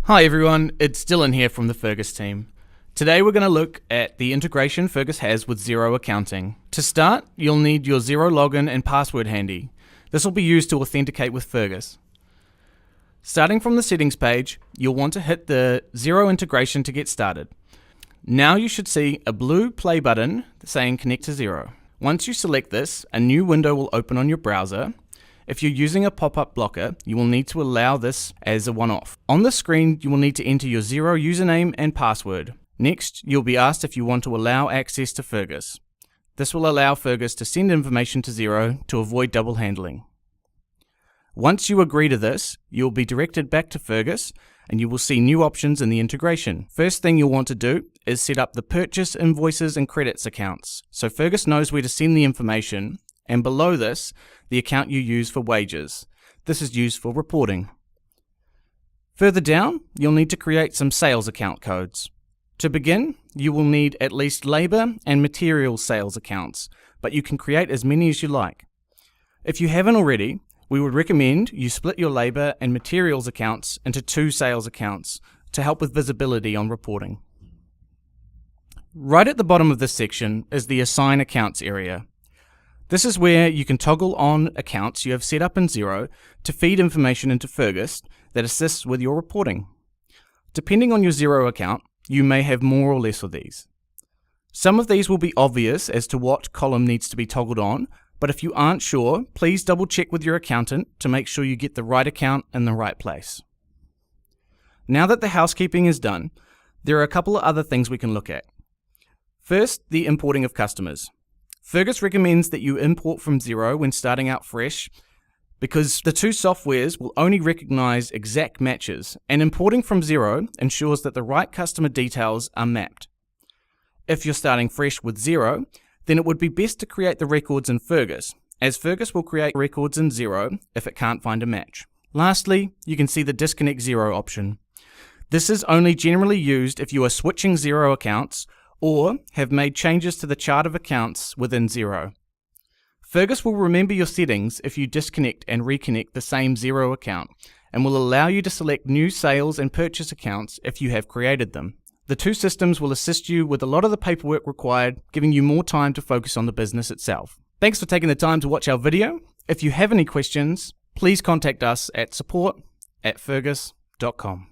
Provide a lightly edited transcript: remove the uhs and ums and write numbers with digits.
Hi everyone, it's Dylan here from the Fergus team. Today we're going to look at the integration Fergus has with Xero accounting. To start, you'll need your Xero login and password handy. This will be used to authenticate with Fergus. Starting from the settings page, you'll want to hit the Xero integration to get started. Now you should see a blue play button saying connect to Xero. Once you select this, a new window will open on your browser. If you're using a pop-up blocker, you will need to allow this as a one-off. On the screen, you will need to enter your Xero username and password. Next, you'll be asked if you want to allow access to Fergus. This will allow Fergus to send information to Xero to avoid double handling. Once you agree to this, you'll be directed back to Fergus and you will see new options in the integration. First thing you'll want to do is set up the purchase, invoices and credits accounts, so Fergus knows where to send the information, and below this, the account you use for wages. This is used for reporting. Further down, you'll need to create some sales account codes. To begin, you will need at least labor and material sales accounts, but you can create as many as you like. If you haven't already, we would recommend you split your labor and materials accounts into 2 sales accounts to help with visibility on reporting. Right at the bottom of this section is the Assign Accounts area. This is where you can toggle on accounts you have set up in Xero to feed information into Fergus that assists with your reporting. Depending on your Xero account, you may have more or less of these. Some of these will be obvious as to what column needs to be toggled on, but if you aren't sure, please double check with your accountant to make sure you get the right account in the right place. Now that the housekeeping is done, there are a couple of other things we can look at. First, the importing of customers. Fergus recommends that you import from Xero when starting out fresh because the 2 softwares will only recognize exact matches, and importing from Xero ensures that the right customer details are mapped. If you're starting fresh with Xero, then it would be best to create the records in Fergus, as Fergus will create records in Xero if it can't find a match. Lastly, you can see the Disconnect Xero option. This is only generally used if you are switching Xero accounts or have made changes to the chart of accounts within Xero. Fergus will remember your settings if you disconnect and reconnect the same Xero account, and will allow you to select new sales and purchase accounts if you have created them. The 2 systems will assist you with a lot of the paperwork required, giving you more time to focus on the business itself. Thanks for taking the time to watch our video. If you have any questions, please contact us at support@fergus.com.